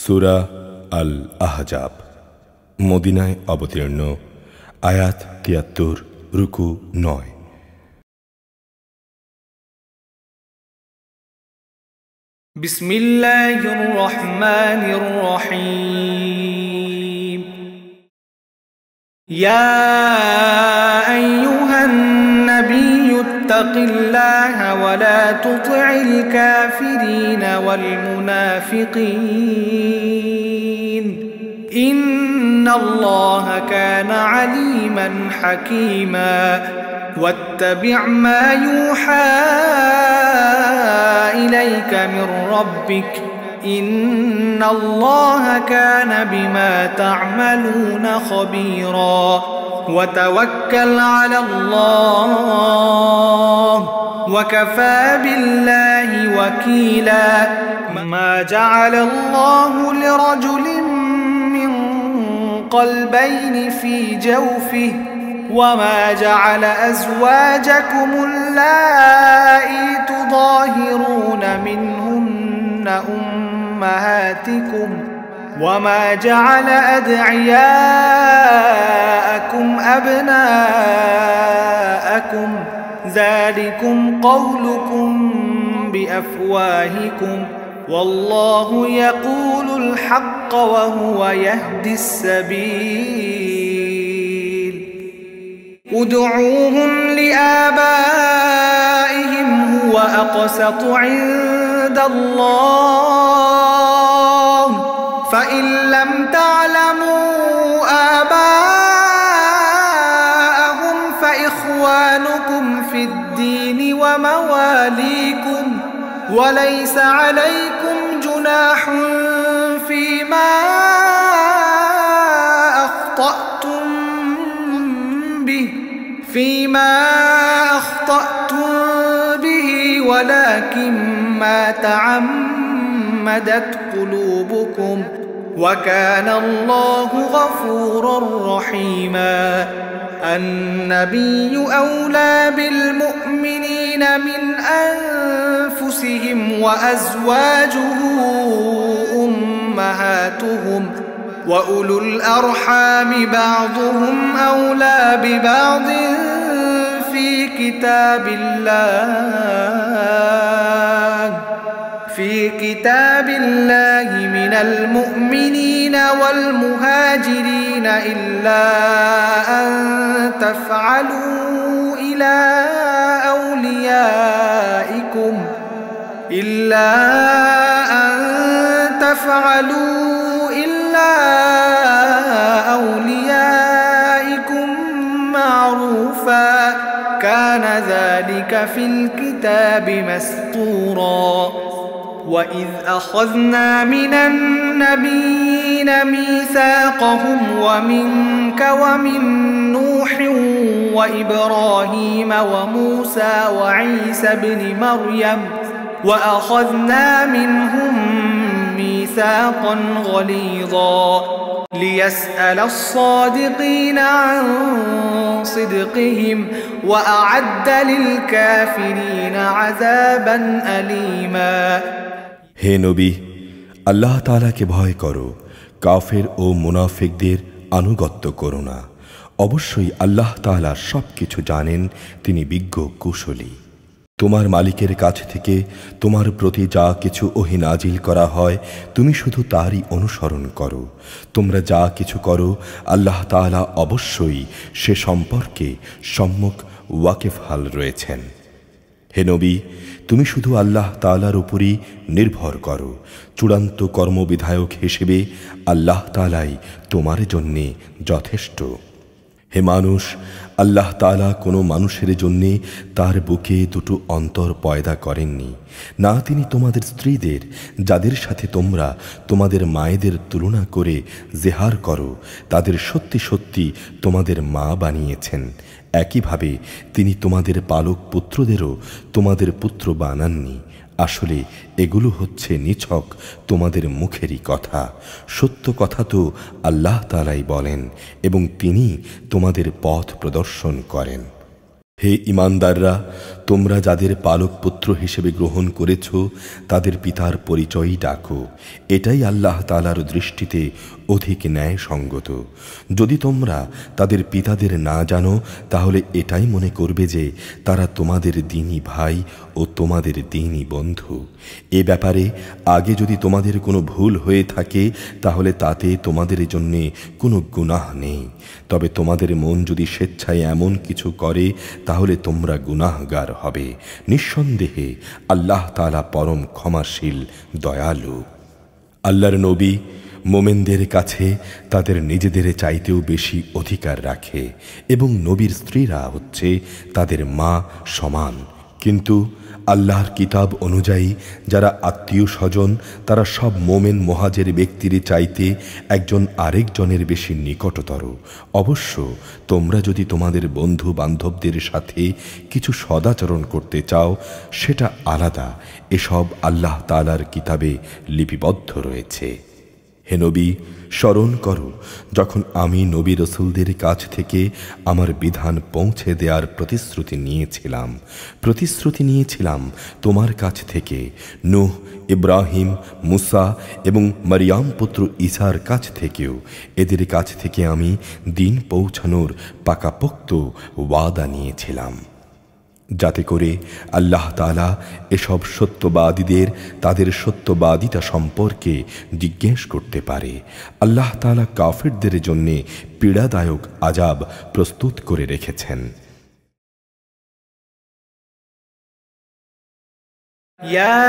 সূরা আল আহজাব মদিনায় অবতীর্ণ। আয়াত ৭৩, রুকু ৯। বিসমিল্লাহির রহমানির রহিম। ইয়া আইয়ুহান নাবিয়্যু ইত্তাকিল্লাহা ওয়া লা তুতি'ল কাফিরিন ওয়াল মুনাফিকিন ইন্নাল্লাহা কানা আলীমান হাকীমা واتبع ما يوحى إليك من ربك إن الله كان بما تعملون خبيرا وتوكل على الله وكفى بالله وكيلا ما جعل الله لرجل من قلبين في جوفه وما جعل أزواجكم اللائي تظاهرون منهن أمهاتكم وما جعل أدعياءكم أبناءكم ذلكم قولكم بأفواهكم والله يقول الحق وهو يهدي السبيل ادعوهم لآبائهم هو أقسط عند الله فإن لم تعلموا آباءهم فإخوانكم في الدين ومواليكم وليس عليكم جناح فيما أخطأتم به ولكن ما تعمدت قلوبكم وكان الله غفورا رحيما النبي أولى بالمؤمنين من أنفسهم وأزواجه أمهاتهم وأولو الأرحام بعضهم أولى ببعض في كتاب الله من المؤمنين والمهاجرين إلا أن تفعلوا إلى أوليائكم معروفا كان ذلك في الكتاب مسطورا وإذ أخذنا من النبيين ميثاقهم ومنك ومن نوح وإبراهيم وموسى وعيسى ابن مريم وأخذنا منهم ميثاقا غليظا ليسأل الصادقين عن صدقهم وأعد للكافرين عذابا أليما হে নবী, আল্লাহ তাআলাকে ভয় করো, কাফের ও মুনাফিকদের আনুগত্য করো না। অবশ্যই আল্লাহ তাআলা সবকিছু জানেন, তিনি বিজ্ঞ কুশলী। তোমার মালিকের কাছ থেকে তোমার প্রতি যা কিছু ওহী নাজিল করা হয় তুমি শুধু তারই অনুসরণ করো। তোমরা যা কিছু করো আল্লাহ তাআলা অবশ্যই সে সম্পর্কে সম্যক ওয়াকিফহাল রয়েছেন। হে নবী, তুমি শুধু আল্লাহ তাআলার উপরই নির্ভর করো। চূড়ান্ত কর্মবিধায়ক হিসেবে আল্লাহ তাআলাই তোমার জন্যে যথেষ্ট। হে মানুষ, আল্লাহ তাআলা কোনো মানুষের জন্যে তার বুকে দুটো অন্তর পয়দা করেননি। না তিনি তোমাদের স্ত্রীদের, যাদের সাথে তোমরা তোমাদের মায়েদের তুলনা করে জেহার করো, তাদের সত্যি সত্যি তোমাদের মা বানিয়েছেন। একইভাবে তিনি তোমাদের পালক পুত্রদেরও তোমাদের পুত্র বানাননি। আসলে এগুলো হচ্ছে নিছক তোমাদের মুখেরই কথা। সত্য কথা তো আল্লাহ তাআলাই বলেন এবং তিনি তোমাদের পথ প্রদর্শন করেন। হে ঈমানদাররা, তোমরা যাদের পালক পুত্র হিসেবে গ্রহণ করেছ তাদের পিতার পরিচয়ই ডাকো, এটাই আল্লাহ তাআলার দৃষ্টিতে অধিক ন্যায়সঙ্গত। যদি তোমরা তাদের পিতাদের না জানো তাহলে এটাই মনে করবে যে তারা তোমাদের দ্বীনী ভাই ও তোমাদের দ্বীনী বন্ধু। এ ব্যাপারে আগে যদি তোমাদের কোনো ভুল হয়ে থাকে তাহলে তাতে তোমাদের জন্য কোনো গুনাহ নেই, তবে তোমাদের মন যদি স্বেচ্ছায় এমন কিছু করে তাহলে তোমরা গুনাহগার হবে। নিঃসন্দেহে আল্লাহ তাআলা পরম ক্ষমাশীল দয়ালু। আল্লাহর নবী মোমেনদের কাছে তাদের নিজেদের চাইতেও বেশি অধিকার রাখে এবং নবীর স্ত্রীরা হচ্ছে তাদের মা সমান। কিন্তু আল্লাহর কিতাব অনুযায়ী যারা আত্মীয় স্বজন তারা সব মোমেন মুহাজির ব্যক্তির চাইতে একজন আরেকজনের বেশি নিকটতর। অবশ্য তোমরা যদি তোমাদের বন্ধু বান্ধবদের সাথে কিছু সদাচরণ করতে চাও সেটা আলাদা, এসব আল্লাহ তাআলার কিতাবে লিপিবদ্ধ রয়েছে। হে নবী, স্মরণ করো যখন আমি নবী রসুলদের কাছ থেকে আমার বিধান পৌঁছে দেওয়ার প্রতিশ্রুতি নিয়েছিলাম তোমার কাছ থেকে, নূহ, ইব্রাহিম, মুসা এবং মারিয়াম পুত্র ঈসার কাছ থেকেও। এদের কাছ থেকে আমি দিন পৌঁছানোর পাকাপোক্ত ওয়াদা নিয়েছিলাম, যাতে করে আল্লাহ তাআলা এসব সত্যবাদীদের তাদের সত্যবাদিতা সম্পর্কে জিজ্ঞেস করতে পারে। আল্লাহ তাআলা কাফিরদের জন্য পীড়াদায়ক আযাব প্রস্তুত করে রেখেছেন। ইয়া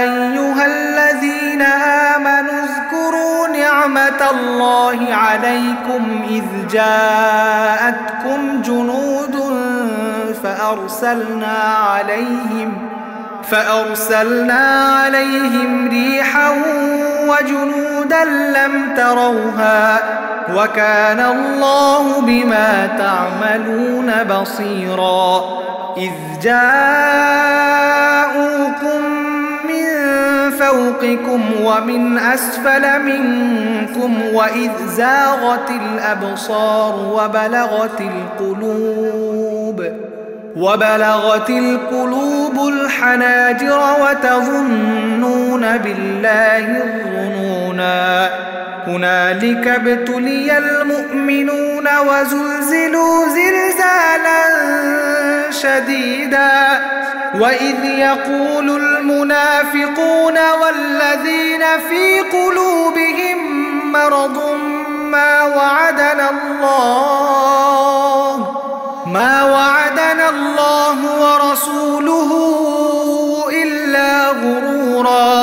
আইয়ুহাল্লাযীনা আমানু যকুরু নি'মাতাল্লাহি আলাইকুম ইয জাআতকুম জুনুদুন فأرسلنا عليهم ريحا وجنودا لم تروها وكان الله بما تعملون بصيرا إذ جاءوكم من فوقكم ومن أسفل منكم وإذ زاغت الأبصار وبلغت القلوب الحناجر وتظنون بالله الظنونا هنالك ابتلي المؤمنون وزلزلوا زلزالا شديدا وإذ يقول المنافقون والذين في قلوبهم مرض ما وعدنا الله ورسوله إلا غرورا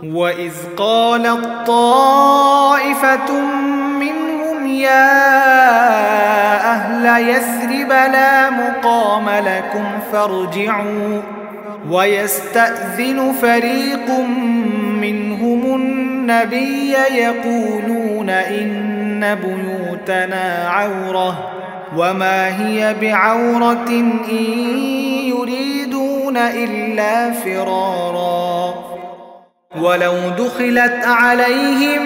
وإذ قالت طائفة منهم يا أهل يثرب لا مقام لكم فارجعوا ويستأذن فريق منهم النبي يقولون إن بيوتنا عورة وما هي بعورة إن يريدون إلا فرارا ولو دخلت عليهم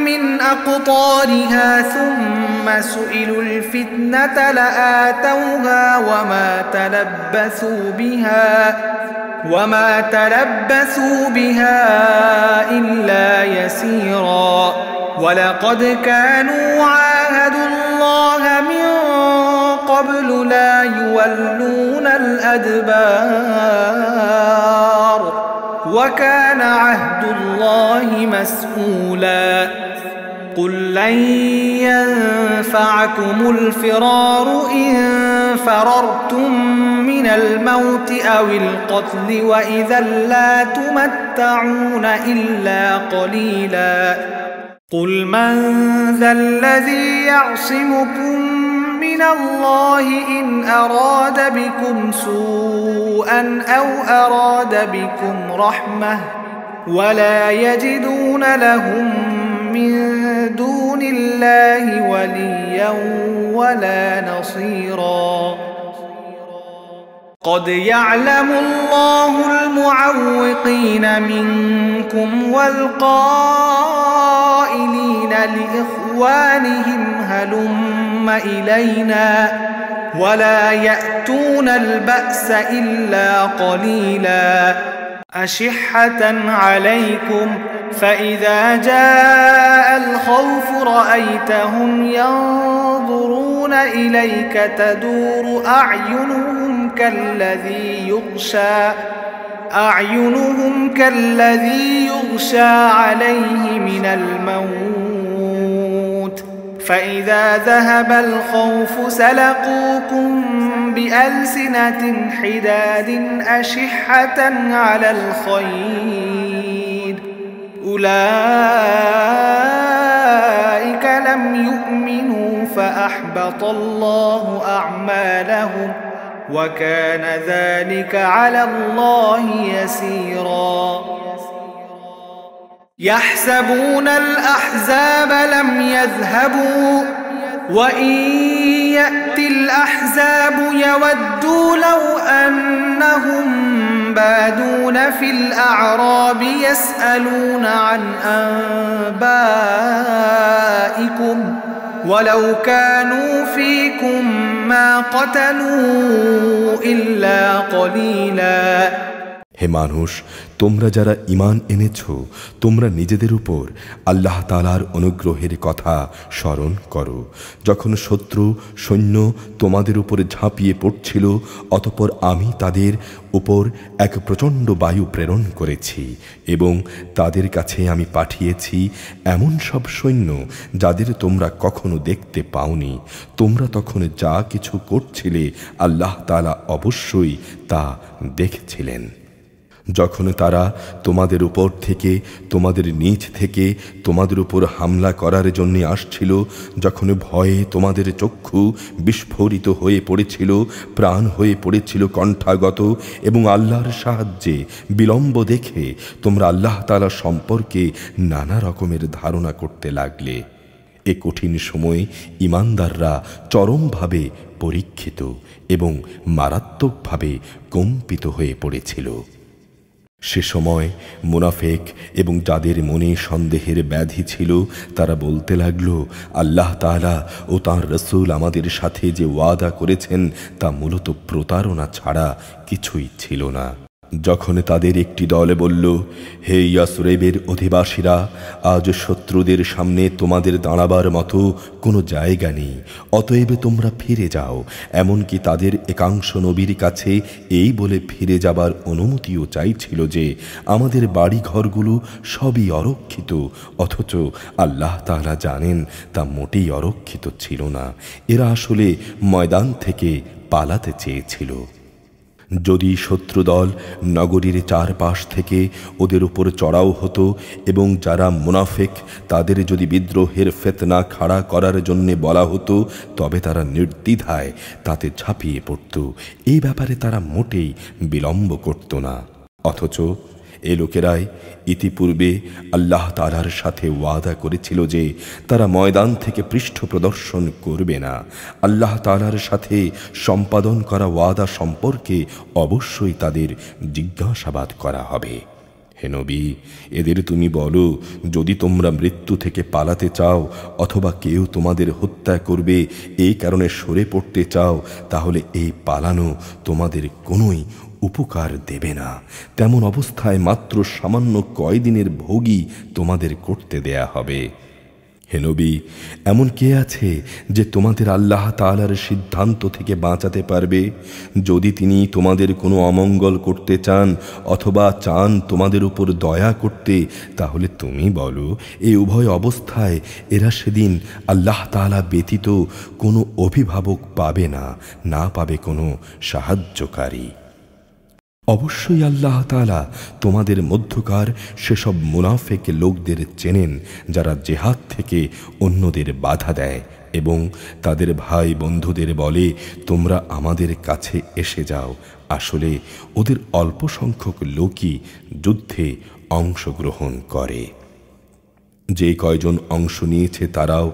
من أقطارها ثم سئلوا الفتنة لآتوها وما تلبثوا بها إلا يسيرا ولقد كانوا عاهدوا الله من قبل لا يولون الأدبار وكان عهد الله مسؤولا قل لن ينفعكم الفرار إن فررتم من الموت أو القتل وإذا لا تمتعون إلا قليلا قل من ذا الذي يعصمكم من الله إن أراد بكم سوءا أو أراد بكم رحمة ولا يجدون لهم من دون الله وليا ولا نصيرا قد يعلم الله المعوقين منكم والقائلين لإخوانهم هلم إلينا ولا يأتون البأس إلا قليلا أشحة عليكم فإذا جاء الخوف رأيتهم ينظرون إليك تدور أعينهم كالذي يغشى عليه من الموت فإذا ذهب الخوف سلقوكم بألسنة حداد أشحة على الخير أولئك لم يؤمنوا فأحبط الله أعمالهم وكان ذلك على الله يسيرا يحسبون الأحزاب لم يذهبوا وإن يأتي الأحزاب يودوا لو أنهم بادون في الأعراب يسألون عن أنبائكم ولو كانوا فيكم ما قتلوا إلا قليلا হে মানুষ, তোমরা যারা ঈমান এনেছো, তোমরা নিজেদের উপর আল্লাহ তাআলার অনুগ্রহের কথা স্মরণ করো। যখন শত্রু সৈন্য তোমাদের উপরে ঝাঁপিয়ে পড়ছিল, অতঃপর আমি তাদের উপর এক প্রচণ্ড বায়ু প্রেরণ করেছি এবং তাদের কাছে আমি পাঠিয়েছি এমন সব সৈন্য যাদের তোমরা কখনো দেখতে পাওনি। তোমরা তখন যা কিছু করছিলে আল্লাহ তাআলা অবশ্যই তা দেখছিলেন। যখন তারা তোমাদের উপর থেকে, তোমাদের নিচ থেকে তোমাদের উপর হামলা করার জন্য আসছিল, যখন ভয়ে তোমাদের চক্ষু বিস্ফোরিত হয়ে পড়েছিল, প্রাণ হয়ে পড়েছিল কণ্ঠাগত, এবং আল্লাহর সাহায্যে বিলম্ব দেখে তোমরা আল্লাহ তাআলা সম্পর্কে নানা রকমের ধারণা করতে লাগলে, এ কঠিন সময়ে ঈমানদাররা চরমভাবে পরীক্ষিত এবং মারাত্মকভাবে কম্পিত হয়ে পড়েছিল। সে সময় মুনাফিক এবং যাদের মনে সন্দেহের ব্যাধি ছিল তারা বলতে লাগল, আল্লাহ তাআলা ও তাঁর রাসূল আমাদের সাথে যে ওয়াদা করেছেন তা মূলত প্রতারণা ছাড়া কিছুই ছিল না। যখন তাদের একটি দল বলল, হে ইয়াসরিবের অধিবাসীরা, আজ শত্রুদের সামনে তোমাদের দাঁড়াবার মতো কোনো জায়গা নেই, অতএব তোমরা ফিরে যাও। এমনকি তাদের একাংশ নবীর কাছে এই বলে ফিরে যাবার অনুমতিও চাইছিল যে আমাদের বাড়ি ঘরগুলো সবই অরক্ষিত, অথচ আল্লাহ তাআলা জানেন তা মোটেই অরক্ষিত ছিল না। এরা আসলে ময়দান থেকে পালাতে চেয়েছিল। যদি শত্রুদল নগরীর চারপাশ থেকে ওদের উপর চড়াও হতো এবং যারা মুনাফিক তাদের যদি বিদ্রোহের ফিতনা খাড়া করার জন্য বলা হতো, তবে তারা নির্দ্বিধায় তাতে ঝাঁপিয়ে পড়ত। এই ব্যাপারে তারা মোটেই বিলম্ব করত না। অথচ এ লোকেরাই ইতিপূর্বে আল্লাহ তাআলার সাথে ওয়াদা করেছিল যে তারা ময়দান থেকে পৃষ্ঠ প্রদর্শন করবে না। আল্লাহ তাআলার সাথে সম্পাদন করা ওয়াদা সম্পর্কে অবশ্যই তাদের জিজ্ঞাসাবাদ করা হবে। হে নবী, এদের তুমি বলো, যদি তোমরা মৃত্যু থেকে পালাতে চাও অথবা কেউ তোমাদের হত্যা করবে এই কারণে সরে পড়তে চাও, তাহলে এই পালানো তোমাদের কোনোই উপকার দেবে না। তেমন অবস্থায় মাত্র সামান্য কয়দিনের ভোগই তোমাদের করতে দেয়া হবে। হে নবী, এমন কে আছে যে তোমাদের আল্লাহ তাআলার সিদ্ধান্ত থেকে বাঁচাতে পারবে? যদি তিনি তোমাদের কোনো অমঙ্গল করতে চান অথবা চান তোমাদের উপর দয়া করতে, তাহলে তুমি বলো, এই উভয় অবস্থায় এরা সেদিন আল্লাহ তাআলা ব্যতীত কোনো অভিভাবক পাবে না, না পাবে কোনো সাহায্যকারী। অবশ্যই আল্লাহ তাআলা তোমাদের মধ্যকার সেসব মুনাফিক লোকদের চেনেন যারা জিহাদ থেকে অন্যদের বাধা দেয় এবং তাদের ভাই বন্ধুদের বলে, তোমরা আমাদের কাছে এসে যাও। আসলে ওদের অল্প সংখ্যক লোকই যুদ্ধে অংশগ্রহণ করে। যে কয়জন অংশ নিয়েছে তারাও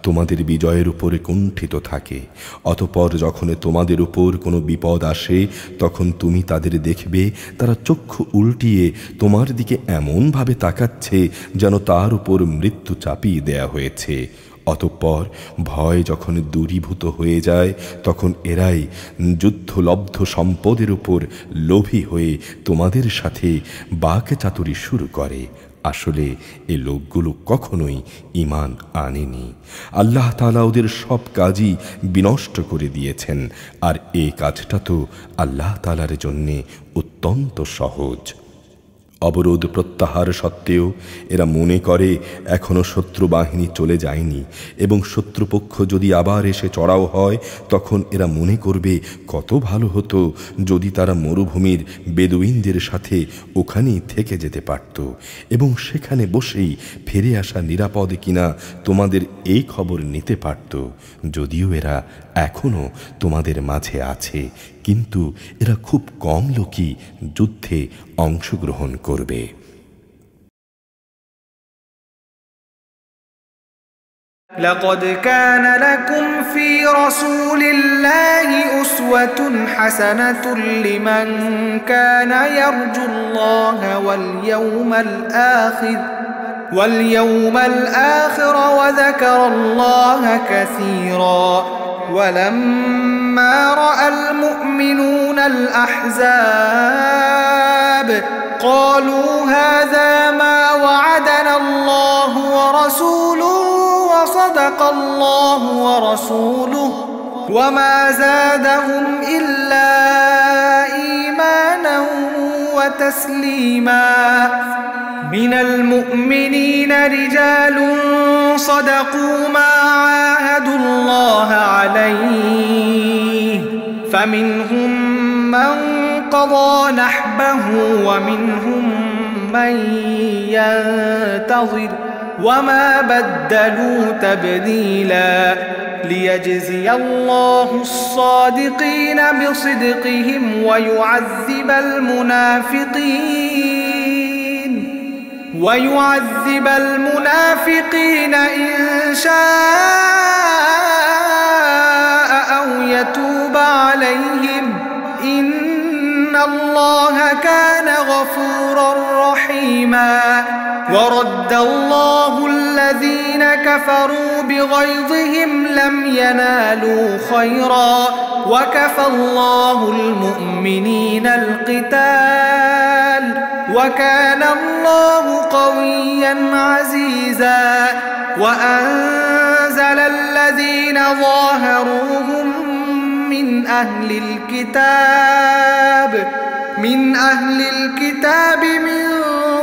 তোমাদের বিজয়ের উপরে কুণ্ঠিত থাকে। অতঃপর যখন তোমাদের উপর কোনো বিপদ আসে, তখন তুমি তাদের দেখবে তারা চক্ষু উল্টিয়ে তোমার দিকে এমনভাবে তাকাচ্ছে যেন তার উপর মৃত্যু চাপিয়ে দেয়া হয়েছে। অতঃপর ভয় যখন দূরীভূত হয়ে যায় তখন এরাই যুদ্ধলব্ধ সম্পদের উপর লোভী হয়ে তোমাদের সাথে বাকচাতুরি শুরু করে। আসলে এ লোকগুলো কখনোই ঈমান আনেনি। আল্লাহ তাআলা ওদের সব কাজই বিনষ্ট করে দিয়েছেন, আর এই কাজটা তো আল্লাহ তাআলার জন্যে অত্যন্ত সহজ। অবরোধ প্রত্যাহার সত্ত্বেও এরা মনে করে এখনো শত্রু বাহিনী চলে যায়নি, এবং শত্রুপক্ষ যদি আবার এসে চড়াও হয় তখন এরা মনে করবে কত ভালো হতো যদি তারা মরুভূমির বেদুইনদের সাথে ওখানেই থেকে যেতে পারত, এবং সেখানে বসেই ফিরে আসা নিরাপদ কিনা তোমাদের এই খবর নিতে পারত। যদিও এরা এখনো তোমাদের মাঝে আছে, কিন্তু এরা খুব কম লোকই যুদ্ধে অংশগ্রহণ করবে। لقد كان لكم في رسول الله أسوة حسنة لمن كان يرجو الله واليوم الآخر وذكر الله كثيرا ولما رأى المؤمنون الأحزاب قالوا هذا ما وعدنا الله ورسوله وصدق الله ورسوله وما زادهم إلا إيمانا وتسليما من المؤمنين رجال صدقوا ما عاهدوا الله عليه فمنهم من قضى نحبه ومنهم من ينتظر وما بدلوا تبديلا ليجزي الله الصادقين بصدقهم ويعذب المنافقين إن شاء أو يتوب عليهم إن الله كان غفورا رحيما ورد الله الذين كفروا بغيظهم لم ينالوا خيرا وكفى الله المؤمنين القتال وكان الله قويا عزيزا وأنزل الذين ظاهروهم من أهل الكتاب من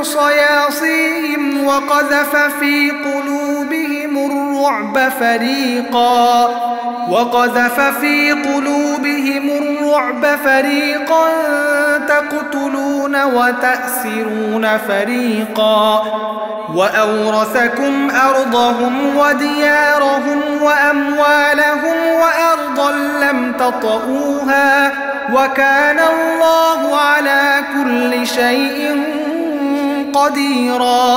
صياصيهم وقذف في قلوبهم الرعب فريقا تقتلون وتأسرون فريقا وأورثكم أرضهم وديارهم وأموالهم وأرضا لم تطئوها وكان الله على كل شيء قديرا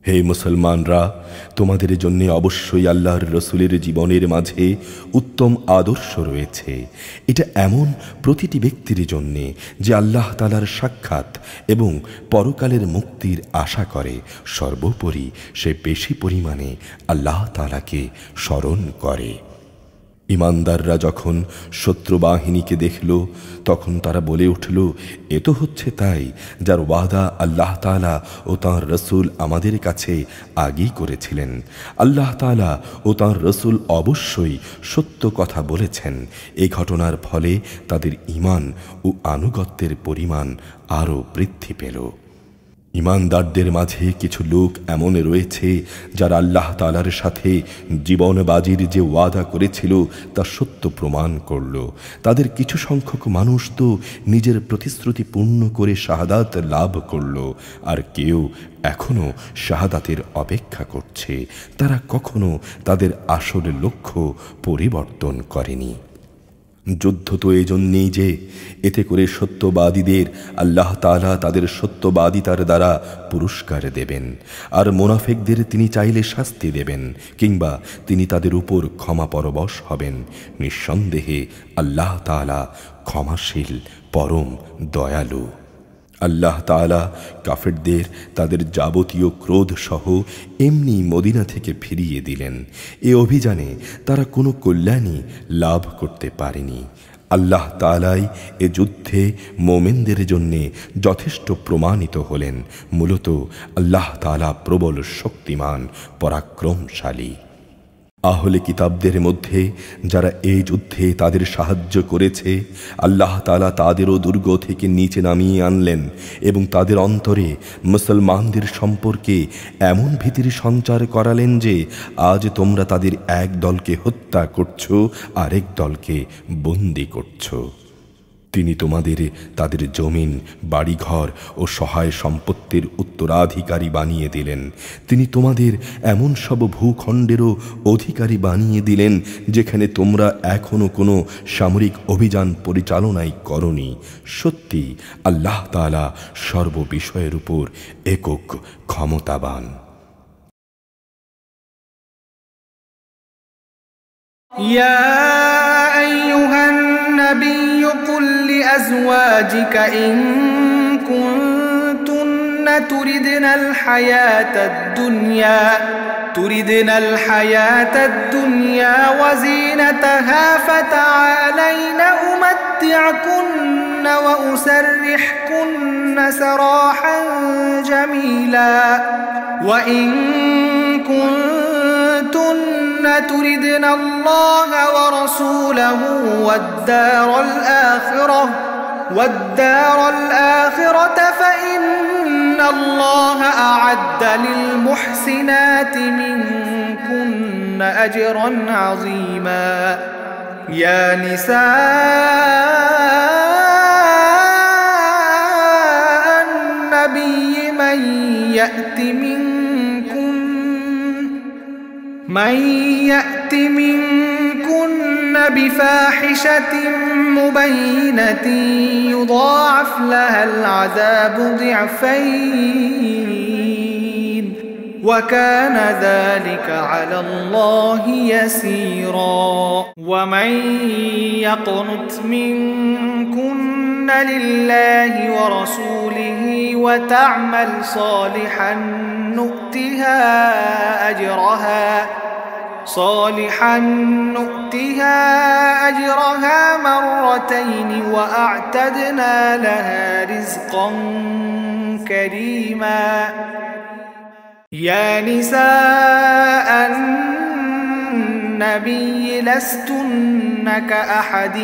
হে মুসলমানরা, তোমাদের জন্য অবশ্যই আল্লাহর রসুলের জীবনের মাঝে উত্তম আদর্শ রয়েছে। এটা এমন প্রতিটি ব্যক্তির জন্যে যে আল্লাহ তাআলার সাক্ষাৎ এবং পরকালের মুক্তির আশা করে। সর্বোপরি সে বেশি পরিমাণে আল্লাহ তাআলাকে স্মরণ করে। ইমানদাররা যখন শত্রু বাহিনীকে দেখল তখন তারা বলে উঠল, এ তো হচ্ছে তাই যার ওয়াদা আল্লাহ তাআলা ও তাঁর রসুল আমাদের কাছে আগেই করেছিলেন। আল্লাহ তাআলা ও তাঁর রসুল অবশ্যই সত্য কথা বলেছেন। এই ঘটনার ফলে তাদের ঈমান ও আনুগত্যের পরিমাণ আরও বৃদ্ধি পেল। ইমানদারদের মাঝে কিছু লোক এমন রয়েছে যারা আল্লাহ তাআলার সাথে জীবন বাজির যে ওয়াদা করেছিল তা সত্য প্রমাণ করল। তাদের কিছু সংখ্যক মানুষ তো নিজের প্রতিশ্রুতি পূর্ণ করে শাহাদাত লাভ করল, আর কেউ এখনো শাহাদাতের অপেক্ষা করছে। তারা কখনো তাদের আসল লক্ষ্য পরিবর্তন করেনি। যুদ্ধ তো এই জন্যেই যে এতে করে সত্যবাদীদের আল্লাহ তাআলা তাদের সত্যবাদিতার দ্বারা পুরস্কার দেবেন, আর মুনাফিকদের তিনি চাইলে শাস্তি দেবেন, কিংবা তিনি তাদের উপর ক্ষমা পরবশ হবেন। নিঃসন্দেহে আল্লাহ তাআলা ক্ষমাশীল, পরম দয়ালু। আল্লাহ তাআলা কাফেরদের তাদের যাবতীয় ক্রোধ সহ এমনি মদিনা থেকে ফিরিয়ে দিলেন। এ অভিযানে তারা কোনো কল্যাণই লাভ করতে পারেনি। আল্লাহ তাআলাই এ যুদ্ধে মোমেনদের জন্যে যথেষ্ট প্রমাণিত হলেন। মূলত আল্লাহ তাআলা প্রবল শক্তিমান, পরাক্রমশালী। আহলে কিতাবদের মধ্যে যারা এই যুদ্ধে তাদের সাহায্য করেছে, আল্লাহ তাআলা তাদেরও দুর্গ থেকে নিচে নামিয়ে আনলেন এবং তাদের অন্তরে মুসলমানদের সম্পর্কে এমন ভীতির সঞ্চার করালেন যে আজ তোমরা তাদের এক দলকে হত্যা করছো, আরেক দলকে বন্দী করছো। তিনি তোমাদের তাদের জমিন, বাড়িঘর ও সহায় সম্পত্তির উত্তরাধিকারী বানিয়ে দিলেন। তিনি তোমাদের এমন সব ভূখণ্ডেরও অধিকারী বানিয়ে দিলেন যেখানে তোমরা এখনো কোনো সামরিক অভিযান পরিচালনাই করনি। সত্যি আল্লাহ তাআলা সর্ববিষয়ের উপর একক ক্ষমতাবান। ইয়া আইয়ুহান النبي قل لأزواجك إن كنتن تردن الحياة الدنيا وزينتها فتعالين أمتعكن وأسرحكن سراحا جميلا وإن كنتن تردن الله ورسوله والدار الآخرة فإن الله أعد للمحسنات منكن أجرا عظيما يا نساء النبي من يأت منكن بفاحشة مبينة يضاعف لها العذاب ضعفين وكان ذلك على الله يسيرا ومن يقنت منكن لله ورسوله وتعمل صالحا نؤتها أجرها مرتين وأعتدنا لها رزقا كريما يا نساء النبي لستن كأحد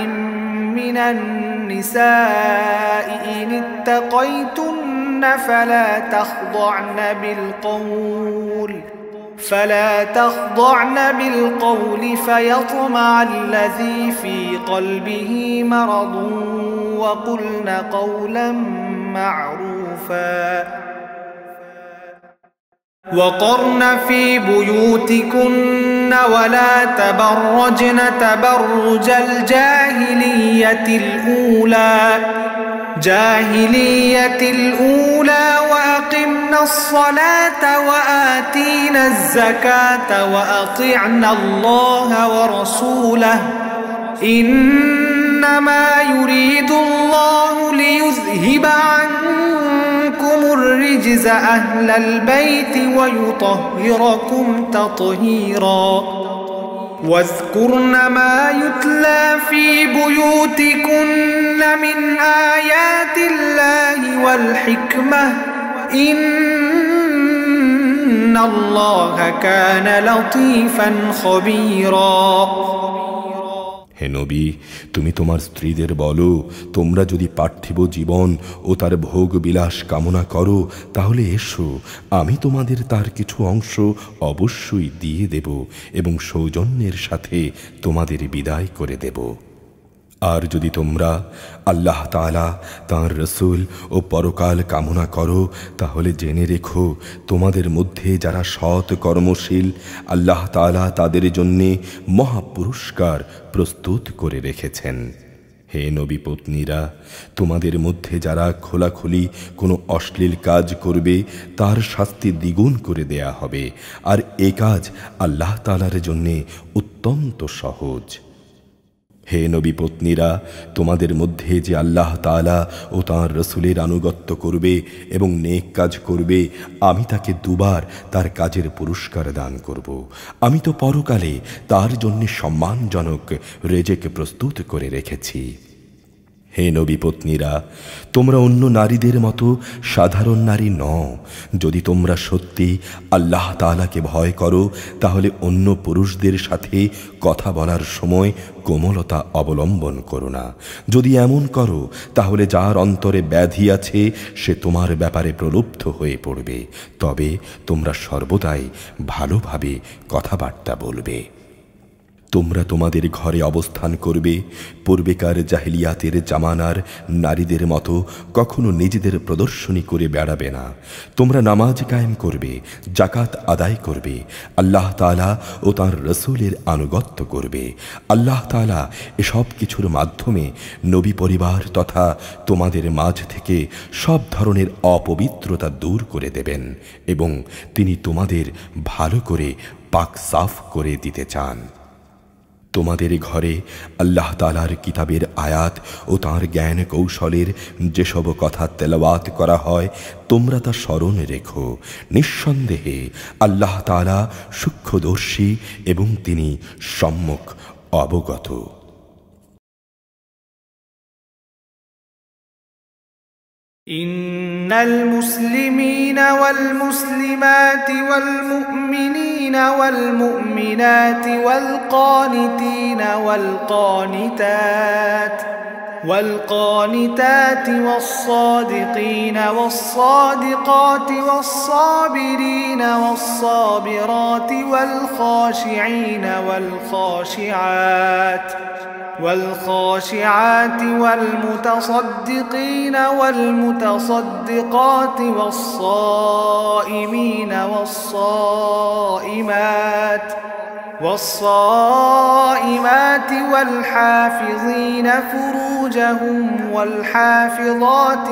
من النساء إن اتقيتن فلا تخضعن بالقول فيطمع الذي في قلبه مرض وقلن قولا معروفا وقرن في بيوتكن ولا تبرجن تبرج الجاهلية الأولى وأقمنا الصلاة وآتينا الزكاة وأطعنا الله ورسوله إنما يريد الله ليذهب عنكم الرجز أهل البيت ويطهركم تطهيرا واذكرن ما يتلى في بيوتكن من آيات الله والحكمة إن الله كان لطيفا خبيرا হে নবী, তুমি তোমার স্ত্রীদের বলো, তোমরা যদি পার্থিব জীবন ও তার ভোগ বিলাস কামনা করো তাহলে এসো, আমি তোমাদের তার কিছু অংশ অবশ্যই দিয়ে দেব এবং সৌজন্যের সাথে তোমাদের বিদায় করে দেব। আর যদি তোমরা আল্লাহ তাআলা, তাঁর রসূল ও পরকাল কামনা করো তাহলে জেনে রেখো, তোমাদের মধ্যে যারা সৎ কর্মশীল আল্লাহ তাআলা তাদের জন্যে মহাপুরস্কার প্রস্তুত করে রেখেছেন। হে নবী পত্নীরা, তোমাদের মধ্যে যারা খোলাখুলি কোনো অশ্লীল কাজ করবে তার শাস্তি দ্বিগুণ করে দেয়া হবে, আর এ কাজ আল্লাহ তাআলার জন্যে অত্যন্ত সহজ। হে নবী পত্নীরা, তোমাদের মধ্যে যে আল্লাহ তাআলা ও তাঁর রসুলের আনুগত্য করবে এবং নেক কাজ করবে, আমি তাকে দুবার তার কাজের পুরস্কার দান করব। আমি তো পরকালে তার জন্য সম্মানজনক রেজেক প্রস্তুত করে রেখেছি। হে নবী পত্নীরা, তোমরা অন্য নারীদের মতো সাধারণ নারী নও। যদি তোমরা সত্যি আল্লাহ তাআলাকে ভয় করো, তাহলে অন্য পুরুষদের সাথে কথা বলার সময় কোমলতা অবলম্বন করো না। যদি এমন করো, তাহলে যার অন্তরে ব্যাধি আছে সে তোমার ব্যাপারে প্রলুব্ধ হয়ে পড়বে। তবে তোমরা সর্বদাই ভালোভাবে কথাবার্তা বলবে। তোমরা তোমাদের ঘরে অবস্থান করবে। পূর্বেকার জাহিলিয়াতের জামানার নারীদের মতো কখনো নিজেদের প্রদর্শনী করে বেড়াবে না। তোমরা নামাজ কায়েম করবে, জাকাত আদায় করবে, আল্লাহ তাআলা ও তাঁর রসুলের আনুগত্য করবে। আল্লাহ তাআলা এসব কিছুর মাধ্যমে নবী পরিবার তথা তোমাদের মাঝ থেকে সব ধরনের অপবিত্রতা দূর করে দেবেন এবং তিনি তোমাদের ভালো করে পাক সাফ করে দিতে চান। তোমাদের ঘরে আল্লাহ তাআলার কিতাবের আয়াত ও তাঁর জ্ঞান কৌশলের যেসব কথা তেলাওয়াত করা হয়, তোমরা তা স্মরণে রেখো। নিঃসন্দেহে আল্লাহ তাআলা সূক্ষ্মদর্শী এবং তিনি সম্যক অবগত। إن المسلمين والمسلمات والمؤمنين والمؤمنات والقانتين والقانتات والصادقين والصادقات والصابرين والصابرات والخاشعين والخاشعات والمتصدقين والمتصدقات والصائمين والصائمات والحافظين فروجهم والحافظات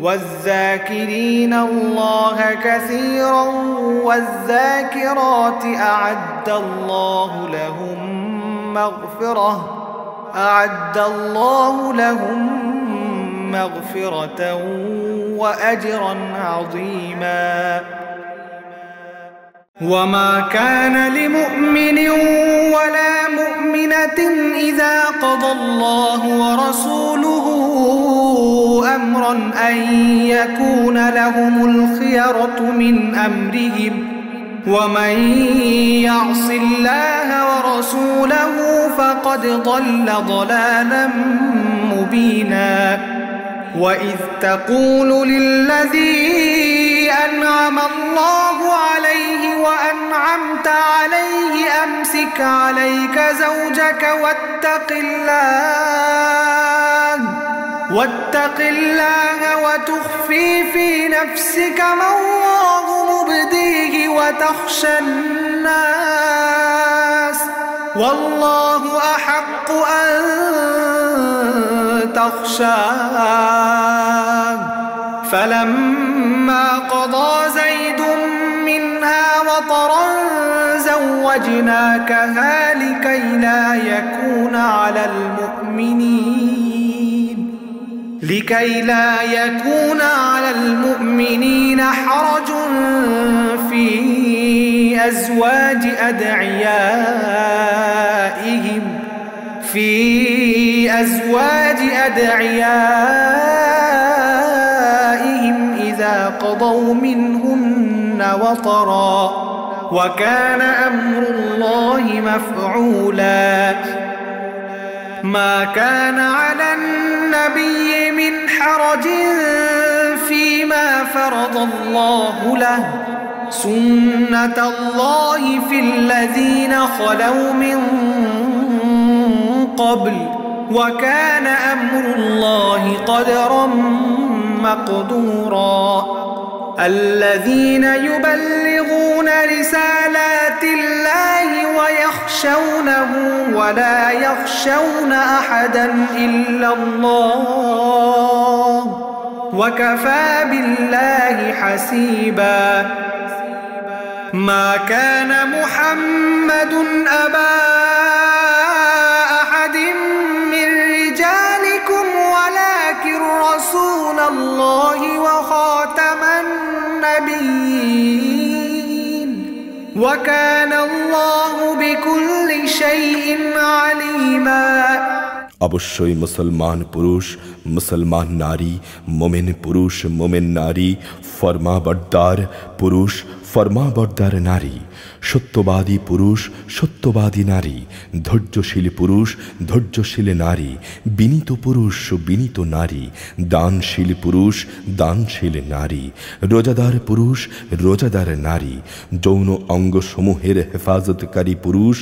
والذاكرين الله كثيرا والذاكرات أعد الله لهم مغفرة وأجرا عظيما وما كان لمؤمن ولا مؤمنة إذا قضى الله ورسوله أمرا أن يكون لهم الخيرة من أمرهم ومن يعص الله ورسوله فقد ضل ضلالا مبينا وإذ تقول للذي أنعم الله عليه وأنعمت عليه أمسك عليك زوجك واتق الله وتخفي في نفسك ما الله مبديه وتخشى الناس والله أحق أن تخشاه فلما قضى زيد منها وطرا زوجناكها لكي لا يكون على المؤمنين حرج في أزواج أدعيائهم إذا قضوا منهن وطرا وكان أمر الله مفعولا ما كان على النبي من حرج فيما فرض الله له سنة الله في الذين خلوا من قبل وكان أمر الله قدرا مقدورا الذين يبلغون رسالات الله ويخشونه ولا يخشون أحدا إلا الله وكفى بالله حسيبا ما كان محمد أبا الله وخاتم النبيين وكان الله بكل شيء عليما অবশ্যই মুসলমান পুরুষ মুসলমান নারী, মোমেন পুরুষ মোমেন নারী, ফরমাবরদার পুরুষ ফরমাবরদার নারী, সত্যবাদী পুরুষ সত্যবাদী নারী, ধৈর্যশীল পুরুষ ধৈর্যশীল নারী, বিনীত পুরুষ বিনীত নারী, দানশীল পুরুষ দানশীল নারী, রোজাদার পুরুষ রোজাদার নারী, যৌন অঙ্গসমূহের হেফাজতকারী পুরুষ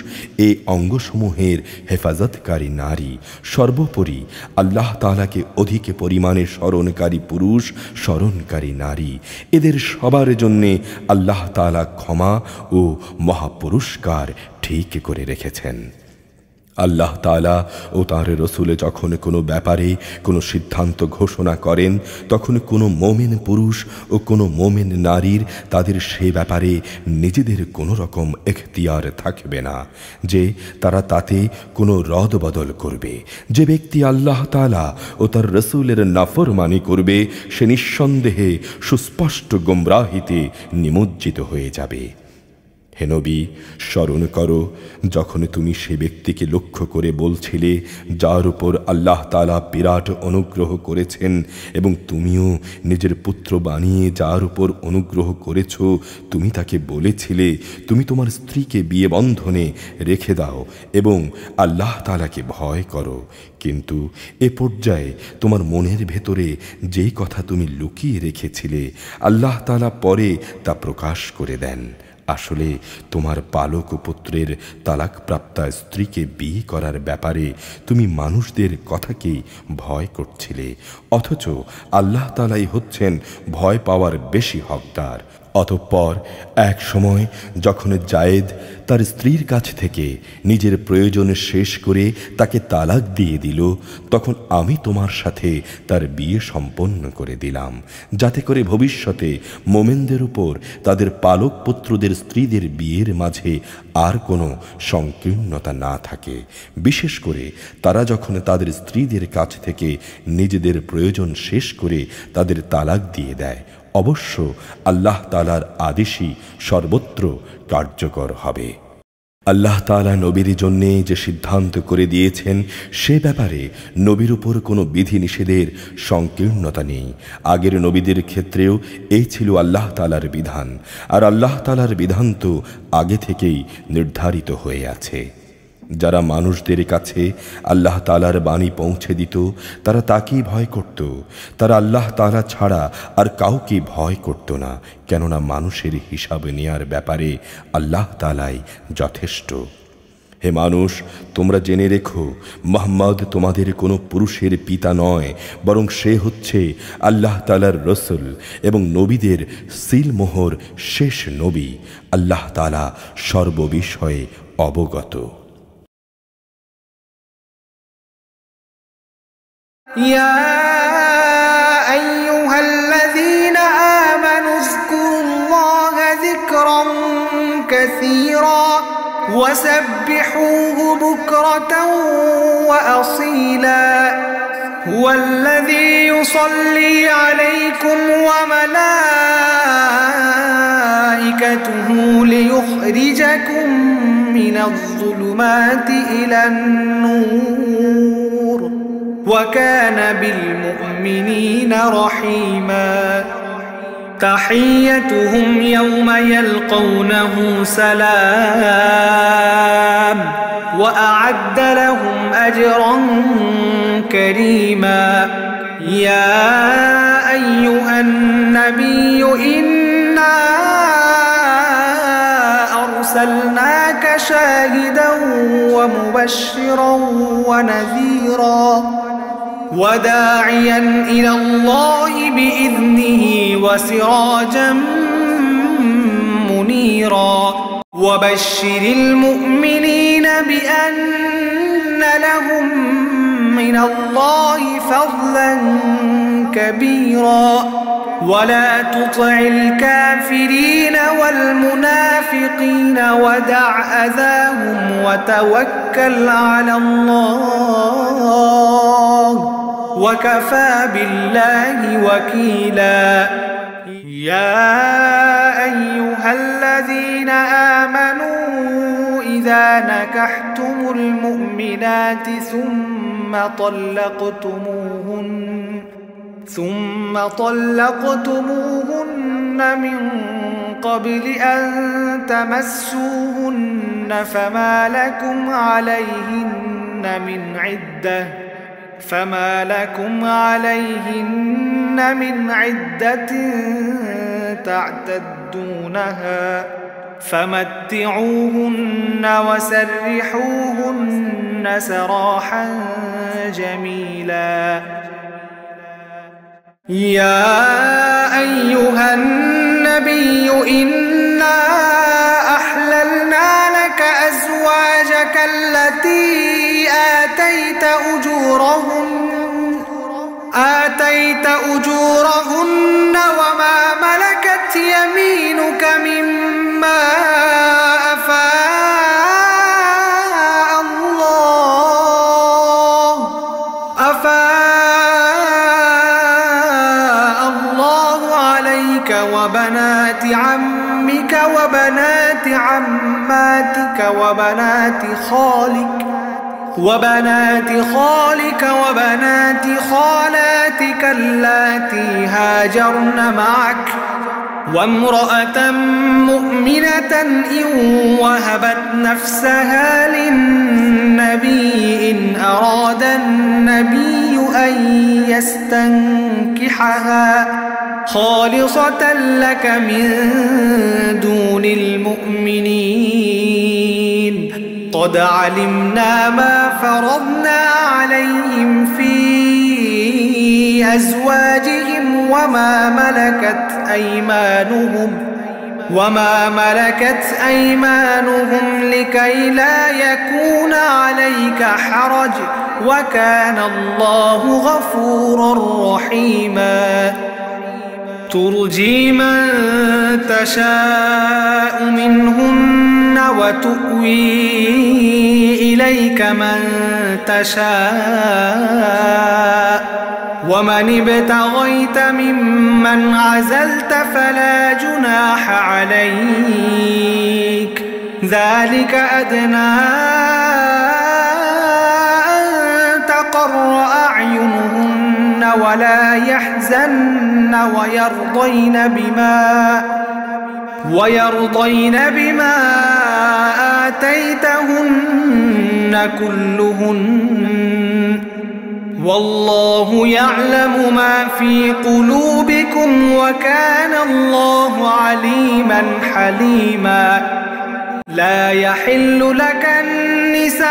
এ অঙ্গসমূহের হেফাজতকারী নারী, সর্বোপরি আল্লাহ তাআলাকে অধিক পরিমাণে স্মরণকারী পুরুষ স্মরণকারী নারী, এদের সবার জন্যে আল্লাহ তাআলা ক্ষমা ও মহাপুরস্কার ঠিক করে রেখেছেন। আল্লাহ তাআলা ও তাঁর রসুল যখন কোনো ব্যাপারে কোনো সিদ্ধান্ত ঘোষণা করেন, তখন কোনো মোমেন পুরুষ ও কোনো মোমেন নারীর তাদের সে ব্যাপারে নিজেদের কোনো রকম এখতিয়ার থাকবে না যে তারা তাতে কোনো রদবদল করবে। যে ব্যক্তি আল্লাহ তাআলা ও তার রসুলের নাফরমানি করবে, সে নিঃসন্দেহে সুস্পষ্ট গোমরাহিতে নিমজ্জিত হয়ে যাবে। হে নবী, স্মরণ করো যখন তুমি সে ব্যক্তিকে লক্ষ্য করে বলছিলে যার উপর আল্লাহ তাআলা বিরাট অনুগ্রহ করেছেন, এবং তুমিও নিজের পুত্র বানিয়ে যার উপর অনুগ্রহ করেছ, তুমি তাকে বলেছিলে তুমি তোমার স্ত্রীকে বিয়ে বন্ধনে রেখে দাও এবং আল্লাহ তাআলাকে ভয় করো। কিন্তু এ পর্যায়ে তোমার মনের ভেতরে যেই কথা তুমি লুকিয়ে রেখেছিলে, আল্লাহ তাআলা পরে তা প্রকাশ করে দেন। আসলে তোমার পালক পুত্রের তালাকপ্রাপ্তা স্ত্রীকে বিয়ে করার ব্যাপারে তুমি মানুষদের কথাকেই ভয় করছিলে, অথচ আল্লাহ তাআলাই হচ্ছেন ভয় পাওয়ার বেশি হকদার। অতঃপর এক সময় যখন জায়েদ তার স্ত্রীর কাছ থেকে নিজের প্রয়োজন শেষ করে তাকে তালাক দিয়ে দিল, তখন আমি তোমার সাথে তার বিয়ে সম্পন্ন করে দিলাম, যাতে করে ভবিষ্যতে মোমেনদের উপর তাদের পালক পুত্রদের স্ত্রীদের বিয়ের মাঝে আর কোনো সংকীর্ণতা না থাকে, বিশেষ করে তারা যখন তাদের স্ত্রীদের কাছ থেকে নিজেদের প্রয়োজন শেষ করে তাদের তালাক দিয়ে দেয়। অবশ্য আল্লাহ তাআলার আদেশই সর্বত্র কার্যকর হবে। আল্লাহ তাআলা নবীর জন্যে যে সিদ্ধান্ত করে দিয়েছেন, সে ব্যাপারে নবীর উপর কোনো বিধিনিষেধের সংকীর্ণতা নেই। আগের নবীদের ক্ষেত্রেও এই ছিল আল্লাহ তাআলার বিধান, আর আল্লাহ তাআলার বিধান তো আগে থেকেই নির্ধারিত হয়ে আছে। যারা মানুষদের কাছে আল্লাহ তাআলার বাণী পৌঁছে দিত, তারা তাকেই ভয় করত। তারা আল্লাহ তাআলা ছাড়া আর কাউকে ভয় করত না, কেননা মানুষের হিসাব নেয়ার ব্যাপারে আল্লাহ তাআলাই যথেষ্ট। হে মানুষ, তোমরা জেনে রেখো, মুহাম্মদ তোমাদের কোনো পুরুষের পিতা নয়, বরং সে হচ্ছে আল্লাহ তাআলার রসুল এবং নবীদের সিলমোহর শেষ নবী। আল্লাহ তাআলা সর্ববিষয়ে অবগত। يا أيها الذين آمنوا اذكروا الله ذكرا كثيرا وسبحوه بكرة وأصيلا هو الذي يصلي عليكم وملائكته ليخرجكم من الظلمات إلى النور وكان بالمؤمنين رحيما تحيتهم يوم يلقونه سلام وأعد لهم أجرا كريما يا أيها النبي إنا أرسلناك شاهدا ومبشرا ونذيرا وداعيا إلى الله بإذنه وسراجا منيرا وبشر المؤمنين بأن لهم من الله فضلا كبيرا ولا تطع الكافرين والمنافقين ودع أذاهم وتوكل على الله وكفى بالله وكيلا يا أيها الذين آمنوا إذا نكحتم المؤمنات ثم طلقتموهن من قبل أن تمسوهن فما لكم عليهن من عدة تعتدونها فمتعوهن وسرحوهن سراحا جميلا يا أيها النبي إنا أحللنا لك أزواجك التي آتيت أجورهن وما ملكت يمينك مما أفاء الله عليك وبنات عمك وبنات عماتك وبنات خالك وبنات خالاتك اللاتي هاجرن معك وامرأة مؤمنة إن وهبت نفسها للنبي إن أراد النبي أن يستنكحها خالصة لك من دون المؤمنين قد علمنا ما فرضنا عليهم في أزواجهم وما ملكت أيمانهم لكي لا يكون عليك حرج وكان الله غفورا رحيما ترجي من تشاء منهن وتؤوي إليك من تشاء ومن ابتغيت ممن عزلت فلا جناح عليك ذلك أدنى أن تقر أعينهن ولا يحزن ويرضين بما آتيتهن كلهن والله يعلم ما في قلوبكم وكان الله عليما حليما لا يحل لك النساء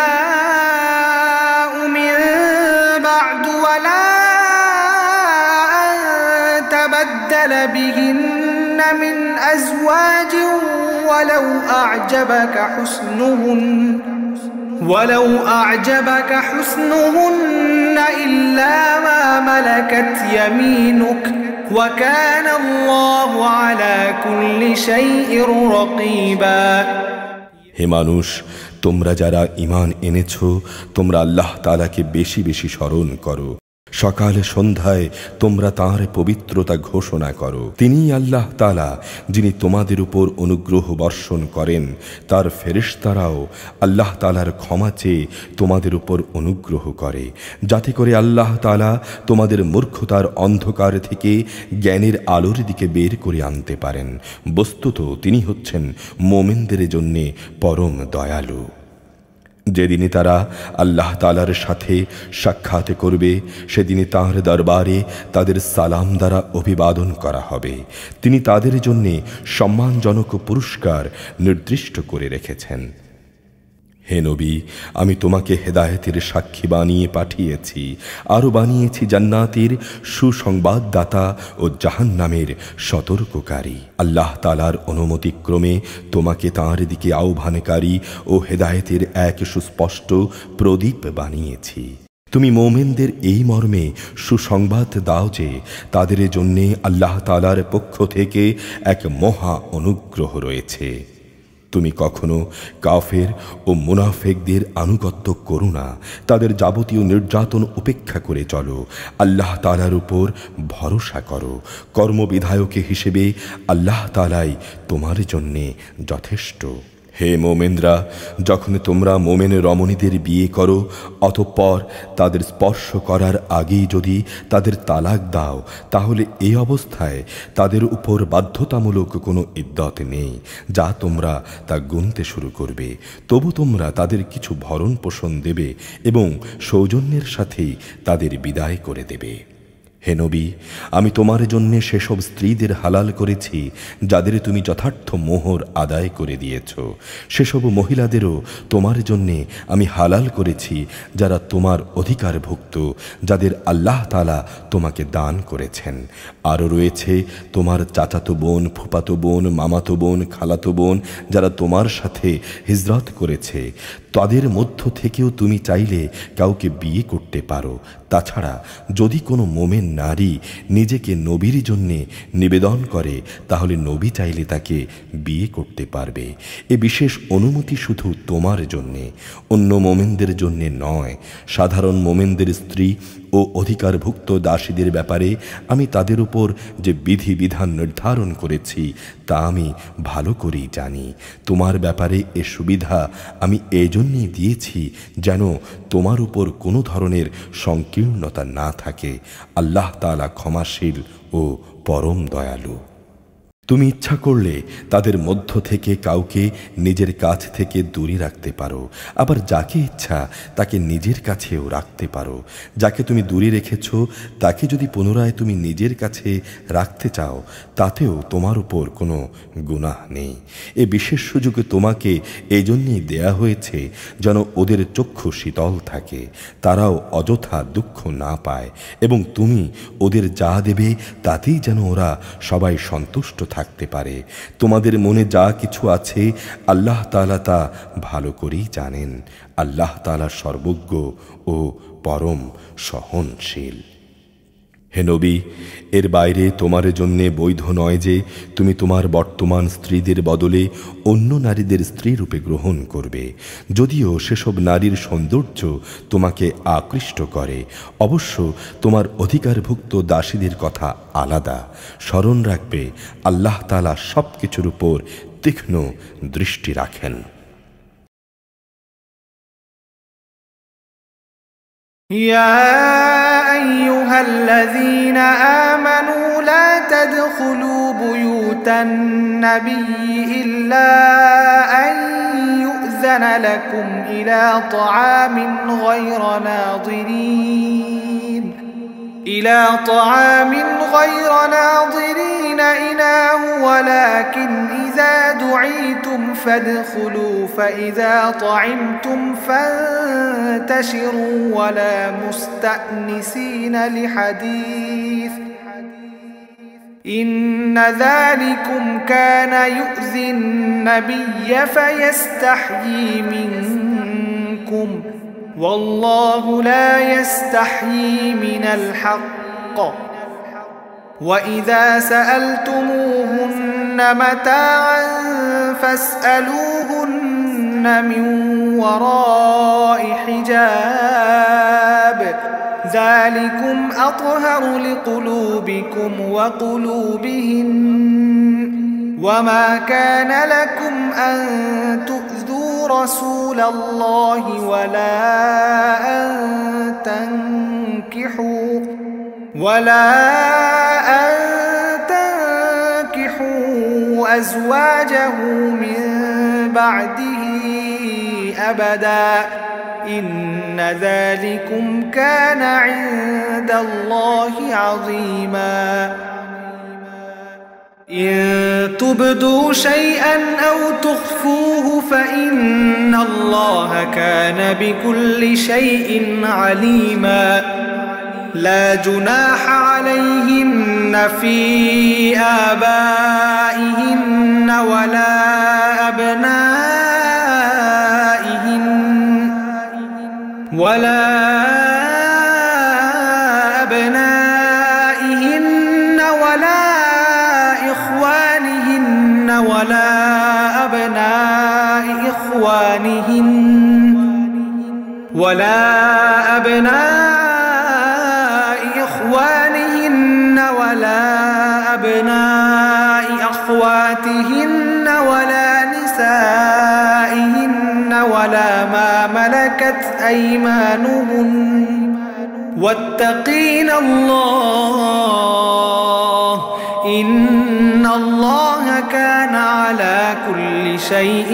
من بعد ولا أن تبدل بهن من أزواج ولو أعجبك حسنهن إلا ما ملكت يمينك وكان الله على كل شيء رقيبا হে মানুষ, তোমরা যারা ঈমান এনেছো তোমরা আল্লাহ তাআলাকে বেশি বেশি স্মরণ করো। সকালে সন্ধ্যায় তোমরা তাঁর পবিত্রতা ঘোষণা করো। তিনিই আল্লাহ তাআলা যিনি তোমাদের উপর অনুগ্রহ বর্ষণ করেন। তার ফেরেশতারাও আল্লাহ তাআলার ক্ষমা চেয়ে তোমাদের উপর অনুগ্রহ করে, যাতে করে আল্লাহ তাআলা তোমাদের মূর্খতার অন্ধকার থেকে জ্ঞানের আলোর দিকে বের করে আনতে পারেন। বস্তুত তিনি হচ্ছেন মুমিনদের জন্য পরম দয়ালু। যেদিনে তারা আল্লাহ তাআলার সাথে সাক্ষাৎ করবে সেদিনে তাঁর দরবারে তাদের সালাম দ্বারা অভিবাদন করা হবে। তিনি তাদের জন্য সম্মানজনক পুরস্কার নির্দিষ্ট করে রেখেছেন। হে নবী, আমি তোমাকে হেদায়েতের সাক্ষী বানিয়ে পাঠিয়েছি, আরও বানিয়েছি জান্নাতের সুসংবাদদাতা ও জাহান্নামের সতর্ককারী। আল্লাহ তাআলার অনুমতিক্রমে তোমাকে তাঁর দিকে আহ্বানকারী ও হেদায়েতের এক সুস্পষ্ট প্রদীপ বানিয়েছি। তুমি মুমিনদের এই মর্মে সুসংবাদ দাও যে তাদের জন্যে আল্লাহ তাআলার পক্ষ থেকে এক মহা অনুগ্রহ রয়েছে। তুমি কখনো কাফের ও মুনাফিকদের আনুগত্য করো না। তাদের যাবতীয় নির্যাতন উপেক্ষা করে চলো। আল্লাহ তাআলার উপর ভরসা করো। কর্মবিধায়ক হিসেবে আল্লাহ তাআলাই তোমার জন্যে যথেষ্ট। হে মোমেনরা, যখন তোমরা মোমেন রমণীদের বিয়ে করো, অতঃপর তাদের স্পর্শ করার আগেই যদি তাদের তালাক দাও, তাহলে এই অবস্থায় তাদের উপর বাধ্যতামূলক কোনো ইদ্দত নেই যা তোমরা তা গুনতে শুরু করবে। তবু তোমরা তাদের কিছু ভরণ পোষণ দেবে এবং সৌজন্যের সাথেই তাদের বিদায় করে দেবে। হে নবী, আমি তোমার জন্য সেসব স্ত্রীদের হালাল করেছি যাদের তুমি যথার্থ মোহর আদায় করে দিয়েছ। সেসব মহিলাদেরও তোমার জন্যে আমি হালাল করেছি যারা তোমার অধিকারভুক্ত, যাদের আল্লাহ তাআলা তোমাকে দান করেছেন। আরও রয়েছে তোমার চাচাতো বোন, ফুফাতো বোন, মামাতো বোন, খালাতো বোন যারা তোমার সাথে হিজরত করেছে। তাদের মধ্য থেকেও তুমি চাইলে কাউকে বিয়ে করতে পারো। তাছাড়া যদি কোনো মোমেন নারী নিজেকে নবীর জন্যে নিবেদন করে, তাহলে নবী চাইলে তাকে বিয়ে করতে পারবে। এ বিশেষ অনুমতি শুধু তোমার জন্যে, অন্য মোমেনদের জন্যে নয়। সাধারণ মোমেনদের স্ত্রী ও অধিকারভুক্ত দাসীদের ব্যাপারে আমি তাদের উপর যে বিধিবিধান নির্ধারণ করেছি তা আমি ভালো করেই জানি। তোমার ব্যাপারে এ সুবিধা আমি এজন্যই দিয়েছি যেন তোমার উপর কোনো ধরনের সংকীর্ণতা না থাকে। আল্লাহ তাআলা ক্ষমাশীল ও পরম দয়ালু। তুমি ইচ্ছা করলে তাদের মধ্য থেকে কাউকে নিজের কাছ থেকে দূরে রাখতে পারো, আবার যাকে ইচ্ছা তাকে নিজের কাছেও রাখতে পারো। যাকে তুমি দূরে রেখেছ তাকে যদি পুনরায় তুমি নিজের কাছে রাখতে চাও, তাতেও তোমার উপর কোনো গুনাহ নেই। এ বিশেষ সুযোগে তোমাকে এই জন্যই দেয়া হয়েছে যেন ওদের চক্ষু শীতল থাকে, তারাও অযথা দুঃখ না পায়, এবং তুমি ওদের যা দেবে তাতেই যেন ওরা সবাই সন্তুষ্ট থাকতে পারে। তোমাদের মনে যা কিছু আছে আল্লাহ তাআলা তা ভালো করেই জানেন। আল্লাহ তাআলা সর্বজ্ঞ ও পরম সহনশীল। হে নবী, এর বাইরে তোমার জন্যে বৈধ নয় যে তুমি তোমার বর্তমান স্ত্রীদের বদলে অন্য নারীদের স্ত্রী রূপে গ্রহণ করবে, যদিও সেসব নারীর সৌন্দর্য তোমাকে আকৃষ্ট করে। অবশ্য তোমার অধিকারভুক্ত দাসীদের কথা আলাদা। স্মরণ রাখবে, আল্লাহ তাআলা সব কিছুর উপর তীক্ষ্ণ দৃষ্টি রাখেন। يا أيها الذين آمنوا لا تدخلوا بيوت النبي إلا أن يؤذن لكم إلى طعام غير ناظرين إناه ولكن إذا دعيتم فادخلوا فإذا طعمتم فانتشروا ولا مستأنسين لحديث إن ذلكم كان يؤذي النبي فيستحيي منكم والله لا يستحيي من الحق وإذا سألتموهن متاعا فاسألوهن من وراء حجاب ذلكم أطهر لقلوبكم وقلوبهن وما كان لكم أن تؤذوا رسول الله ولا أن تنكحوا أزواجه من بعده أبدا إن ذلكم كان عند الله عظيما إن تبدوا شيئا أو تخفوه فإن الله كان بكل شيء عليما لا جناح عليهن في آبائهن ولا أبنائهن ولا إخوانهن ولا أبناء إخوانهن ولا أبناء أخواتهن ولا نسائهن ولا ما ملكت أيمانهن واتقين الله إن الله كان على كل شيء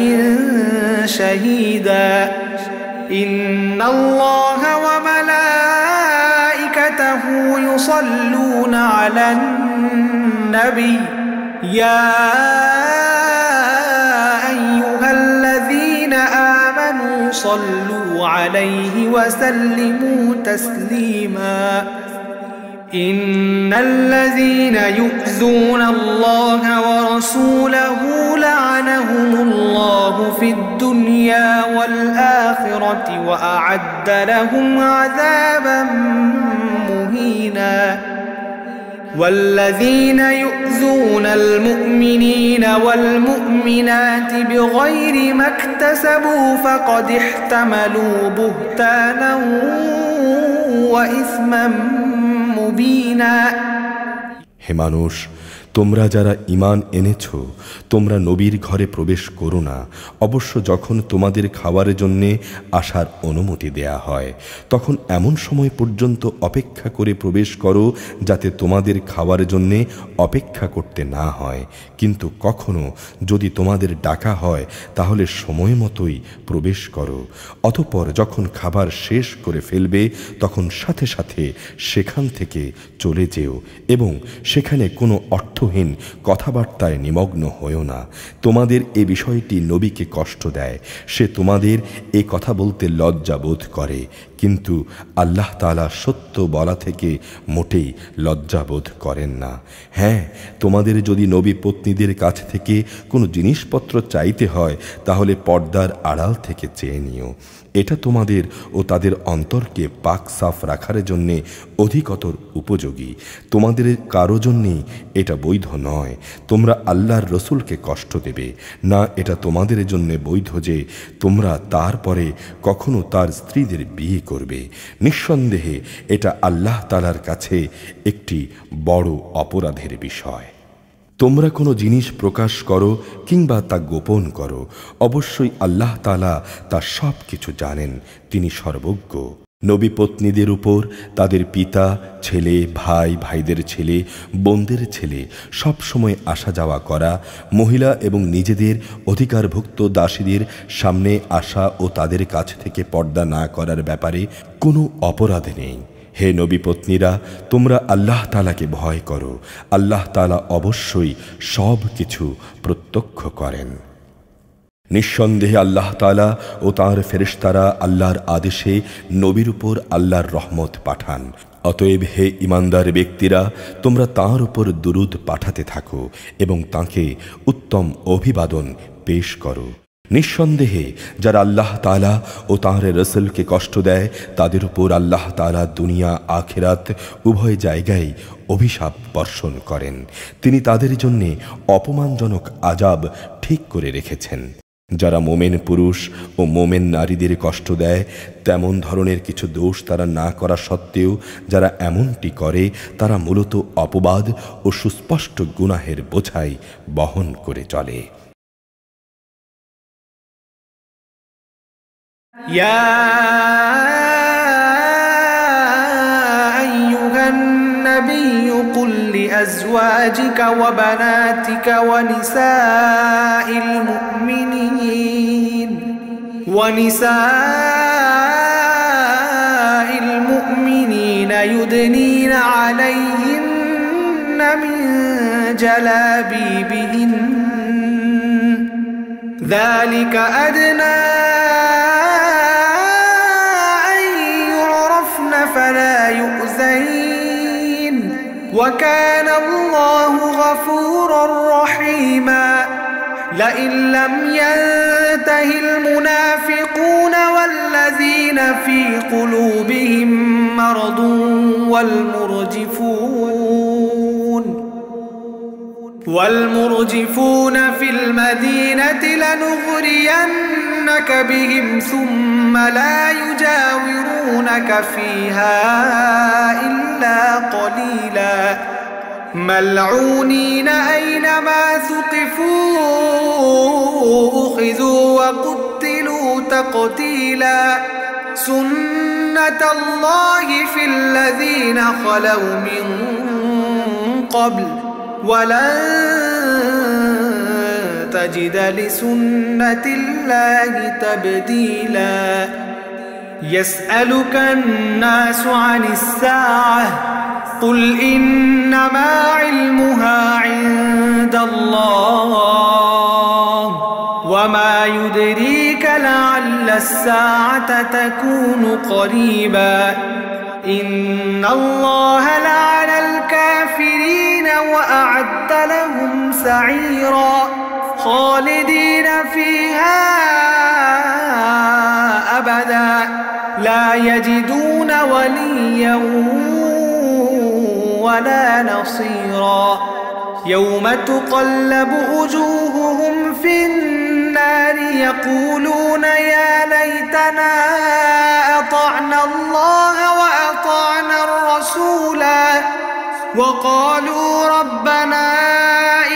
شهيدا إن الله وملائكته يصلون على النبي يا أيها الذين آمنوا صلوا عليه وسلموا تسليما إن الذين يؤذون الله ورسوله لعنهم الله في الدنيا والآخرة وأعد لهم عذابا مهينا والذين يؤذون المؤمنين والمؤمنات بغير ما اكتسبوا فقد احتملوا بهتانا وإثما মুবিনা। হে মানুষ, তোমরা যারা ঈমান এনেছ, তোমরা নবীর ঘরে প্রবেশ করো না। অবশ্য যখন তোমাদের খাওয়ার জন্যে আসার অনুমতি দেয়া হয়, তখন এমন সময় পর্যন্ত অপেক্ষা করে প্রবেশ করো যাতে তোমাদের খাওয়ার জন্যে অপেক্ষা করতে না হয়। কিন্তু কখনো যদি তোমাদের ডাকা হয় তাহলে সময় মতোই প্রবেশ করো। অতঃপর যখন খাবার শেষ করে ফেলবে তখন সাথে সাথে সেখান থেকে চলে যেও এবং সেখানে কোনো অর্থহীন কথাবার্তায় নিমগ্ন হয়েও না। তোমাদের এ বিষয়টি নবীকে কষ্ট দেয়, সে তোমাদের এ কথা বলতে লজ্জা বোধ করে, কিন্তু আল্লাহ তাআলা সত্য বলা থেকে মোটেই লজ্জা বোধ করেন না। হ্যাঁ, তোমাদের যদি নবী পত্নীদের কাছ থেকে কোনো জিনিসপত্র চাইতে হয় তাহলে পর্দার আড়াল থেকে চেয়ে নিও। এটা তোমাদের ও তাদের অন্তরকে পাক সাফ রাখার জন্যে অধিকতর উপযোগী। তোমাদের কারো জন্যেই এটা বৈধ নয় তোমরা আল্লাহর রসুলকে কষ্ট দেবে, না এটা তোমাদের জন্য বৈধ যে তোমরা তারপরে কখনো তার স্ত্রীদের বিয়ে করবে। নিঃসন্দেহে এটা আল্লাহ তাআলার কাছে একটি বড় অপরাধের বিষয়। তোমরা কোনো জিনিস প্রকাশ করো কিংবা তা গোপন করো, অবশ্যই আল্লাহ তাআলা তা সব কিছু জানেন, তিনি সর্বজ্ঞ। নবী পত্নীদের উপর তাদের পিতা, ছেলে, ভাই, ভাইদের ছেলে, বোনদের ছেলে সব সময় আসা যাওয়া করা, মহিলা এবং নিজেদের অধিকারভুক্ত দাসীদের সামনে আসা ও তাদের কাছ থেকে পর্দা না করার ব্যাপারে কোনো অপরাধ নেই। হে নবী পত্নীরা, তোমরা আল্লাহ তাআলাকে ভয় করো, আল্লাহ তাআলা অবশ্যই সব কিছু প্রত্যক্ষ করেন। নিঃসন্দেহে আল্লাহ তাআলা ও তাঁর ফেরেশতারা আল্লাহর আদেশে নবীর উপর আল্লাহর রহমত পাঠান। অতএব হে ঈমানদার ব্যক্তিরা, তোমরা তাঁর উপর দুরূদ পাঠাতে থাকো এবং তাঁকে উত্তম অভিবাদন পেশ করো। নিঃসন্দেহে যারা আল্লাহ তাআলা ও তাঁর রাসূলকে কষ্ট দেয় তাদের উপর আল্লাহ তাআলা দুনিয়া আখিরাত উভয় জায়গায় অভিশাপ বর্ষণ করেন। তিনি তাদের জন্য অপমানজনক আযাব ঠিক করে রেখেছেন। যারা মোমেন পুরুষ ও মোমেন নারীদের কষ্ট দেয় তেমন ধরনের কিছু দোষ তারা না করা সত্ত্বেও যারা এমনটি করে তারা মূলত অপবাদ ও সুস্পষ্ট গুনাহের বোঝাই বহন করে চলে। يا أيها النبي قل لأزواجك وبناتك ونساء المؤمنين يدنين عليهن من جلابيبهن ذلك أدنى فلا يؤذين وكان الله غفورا رحيما لئن لم ينته المنافقون والذين في قلوبهم مرض والمرجفون في المدينة لنغرينك بهم ثم لا يجاورونك فيها إلا قليلا ملعونين أينما ثقفوا أخذوا وقتلوا تقتيلا سنة الله في الذين خلوا من قبل ولن تجد لسنة الله تبديلا يسألك الناس عن الساعة قل إنما علمها عند الله وما يدريك لعل الساعة تكون قريبا إن الله لعن الكافرين وأعد لهم سعيرا خالدين فيها أبدا لا يجدون وليا ولا نصيرا يوم تقلب وجوههم في النار يقولون يا ليتنا أطعنا الله وأطعنا الرسولا وقالوا ربنا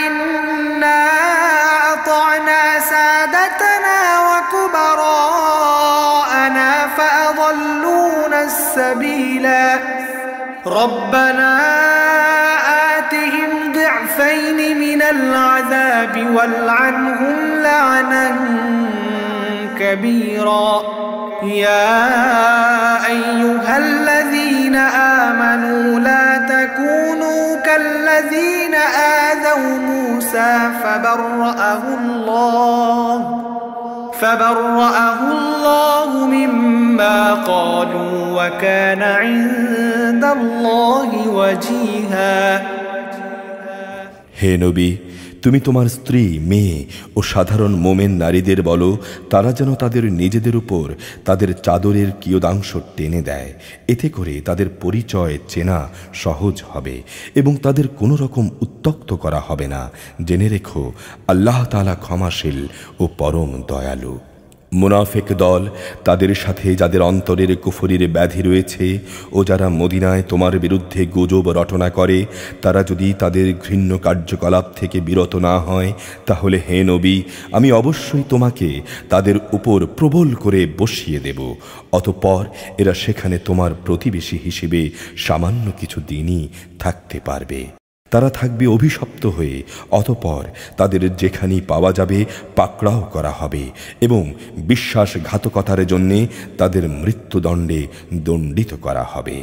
إنا أطعنا سادتنا وكبراءنا فأضلونا السبيلا ربنا آتهم ضعفين من العذاب والعنهم لعنا كبيرا يا أيها الذين آمنوا لا تكونوا كالذين آذوا موسى فبرأه الله مما قالوا وكان عند الله وجيها হে নবী, তুমি তোমার স্ত্রী, মেয়ে ও সাধারণ মোমেন নারীদের বলো তারা যেন তাদের নিজেদের উপর তাদের চাদরের কিয়দাংশ টেনে দেয়। এতে করে তাদের পরিচয় চেনা সহজ হবে এবং তাদের কোনো রকম উত্ত্যক্ত করা হবে না। জেনে রেখো, আল্লাহ তাআলা ক্ষমাশীল ও পরম দয়ালু। মুনাফিক দল, তাদের সাথে যাদের অন্তরের কুফরির ব্যাধি রয়েছে ও যারা মদিনায় তোমার বিরুদ্ধে গুজব রটনা করে, তারা যদি তাদের ঘৃণ্য কার্যকলাপ থেকে বিরত না হয়, তাহলে হে নবী, আমি অবশ্যই তোমাকে তাদের উপর প্রবল করে বসিয়ে দেব। অতঃপর এরা সেখানে তোমার প্রতিবেশী হিসেবে সামান্য কিছু দিনই থাকতে পারবে। তারা থাকবে অভিশপ্ত হয়ে, অতঃপর তাদের যেখানেই পাওয়া যাবে পাকড়াও করা হবে এবং বিশ্বাসঘাতকতার জন্যে তাদের মৃত্যুদণ্ডে দণ্ডিত করা হবে।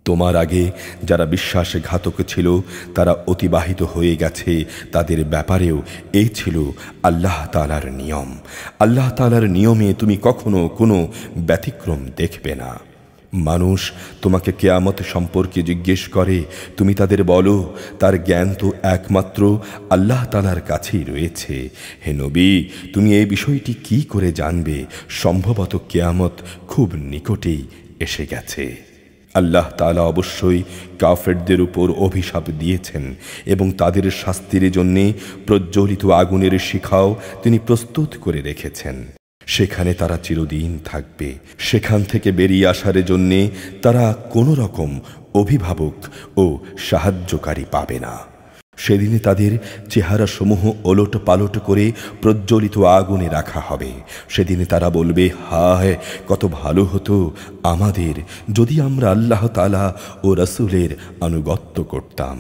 তোমার আগে যারা বিশ্বাসঘাতক ছিল তারা অতিবাহিত হয়ে গেছে, তাদের ব্যাপারেও এই ছিল আল্লাহ তাআলার নিয়ম। আল্লাহ তাআলার নিয়মে তুমি কখনো কোনো ব্যতিক্রম দেখবে না। মানুষ তোমাকে কিয়ামত সম্পর্কে জিজ্ঞেস করে, তুমি তাদের বলো তার জ্ঞান তো একমাত্র আল্লাহ তাআলার কাছেই রয়েছে। হে নবী, তুমি এই বিষয়টি কি করে জানবে? সম্ভবত কিয়ামত খুব নিকটেই এসে গেছে। আল্লাহ তাআলা অবশ্যই কাফেরদের উপর অভিশাপ দিয়েছেন এবং তাদের শাস্তির জন্যে প্রজ্বলিত আগুনের শিখাও তিনি প্রস্তুত করে রেখেছেন। সেখানে তারা চিরদিন থাকবে। সেখান থেকে বেরিয়ে আসার জন্যে তারা কোনো রকম অভিভাবক ও সাহায্যকারী পাবে না। সেদিনে তাদের চেহারা সমূহ ওলট পালট করে প্রজ্বলিত আগুনে রাখা হবে। সেদিনে তারা বলবে, হায় কত ভালো হতো আমাদের যদি আমরা আল্লাহ তাআলা ও রাসূলের আনুগত্য করতাম।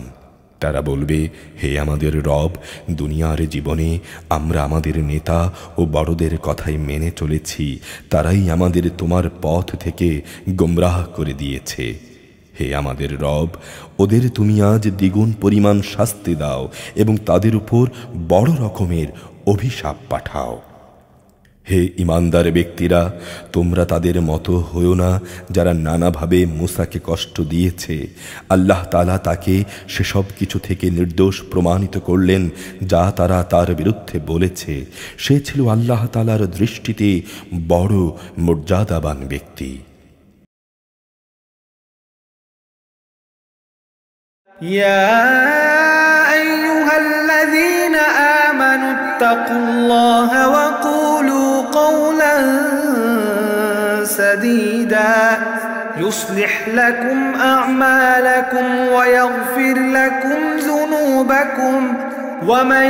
তারা বলবে, হে আমাদের রব, দুনিয়ার জীবনে আমরা আমাদের নেতা ও বড়দের কথাই মেনে চলেছি, তারাই আমাদের তোমার পথ থেকে গোমরাহ করে দিয়েছে। হে আমাদের রব, ওদের তুমি আজ দ্বিগুণ পরিমাণ শাস্তি দাও এবং তাদের উপর বড় রকমের অভিশাপ পাঠাও। হে ঈমানদার ব্যক্তিরা, তোমরা তাদের মতো হয়ো না যারা নানাভাবে মূসাকে কষ্ট দিয়েছে। আল্লাহ তাআলা তাকে সেসব কিছু থেকে নির্দোষ প্রমাণিত করলেন যা তারা তার বিরুদ্ধে বলেছে। সে ছিল আল্লাহ তাআলার দৃষ্টিতে বড় মর্যাদাবান ব্যক্তি। يا أيها اتقوا الله وقولوا قولا سديدا يصلح لكم أعمالكم ويغفر لكم ذنوبكم ومن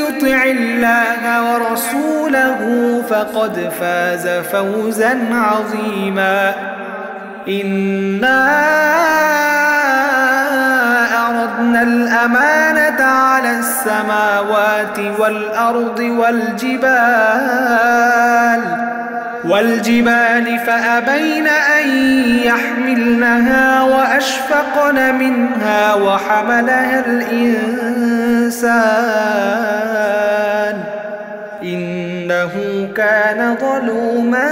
يطع الله ورسوله فقد فاز فوزا عظيما إنا أردنا الأمانة على السماوات والأرض والجبال فأبين أن يحملنها وأشفقن منها وحملها الإنسان إنه كان ظلوما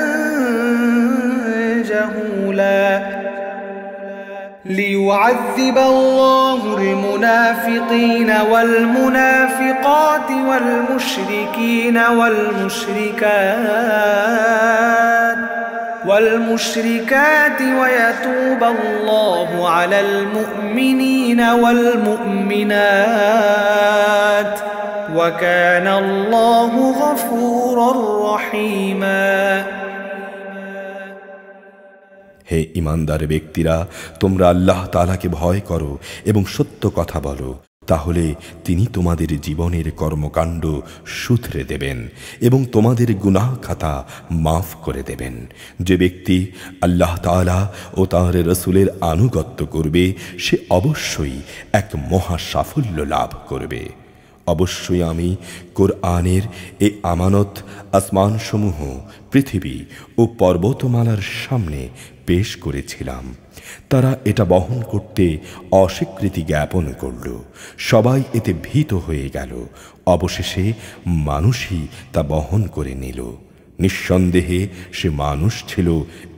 جهولا ليعذب الله المنافقين والمنافقات والمشركات ويتوب الله على المؤمنين والمؤمنات وكان الله غفورا رحيما হে ঈমানদার ব্যক্তিরা, তোমরা আল্লাহ তাআলাকে ভয় করো এবং সত্য কথা বলো, তাহলে তিনি তোমাদের জীবনের কর্মকাণ্ড শুধরে দেবেন এবং তোমাদের গুনাহ খাতা মাফ করে দেবেন। যে ব্যক্তি আল্লাহ তাআলা ও তাঁর রাসূলের আনুগত্য করবে সে অবশ্যই এক মহা সাফল্য লাভ করবে। অবশ্যই আমি কোরআনের এই আমানত আসমানসমূহ, পৃথিবী ও পর্বতমালার সামনে পেশ করেছিলাম। তারা এটা বহন করতে অস্বীকৃতি জ্ঞাপন করল। সবাই এতে ভীত হয়ে গেল। অবশেষে মানুষই তা বহন করে নিল। নিঃসন্দেহে সে মানুষ ছিল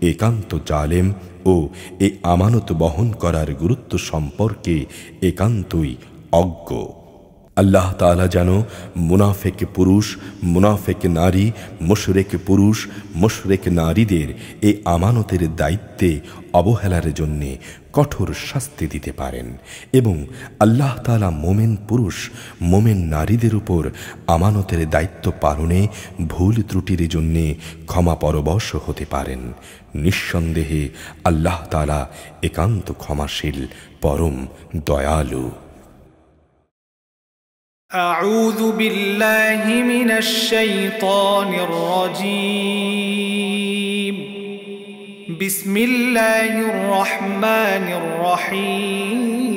একান্ত জালেম ও এই আমানত বহন করার গুরুত্ব সম্পর্কে একান্তই অজ্ঞ। আল্লাহ তাআলা যেন মুনাফিক পুরুষ, মুনাফিক নারী, মুশরিক পুরুষ, মুশরিক নারীদের এই আমানতের দায়িত্বে অবহেলার জন্য কঠোর শাস্তি দিতে পারেন এবং আল্লাহ তাআলা মুমিন পুরুষ, মুমিন নারীদের উপর আমানতের দায়িত্ব পালনে ভুল ত্রুটির জন্য ক্ষমা পরবশ হতে পারেন। নিঃসন্দেহে আল্লাহ তাআলা একান্ত ক্ষমাশীল, পরম দয়ালু। أعوذ بالله من الشيطان الرجيم بسم الله الرحمن الرحيم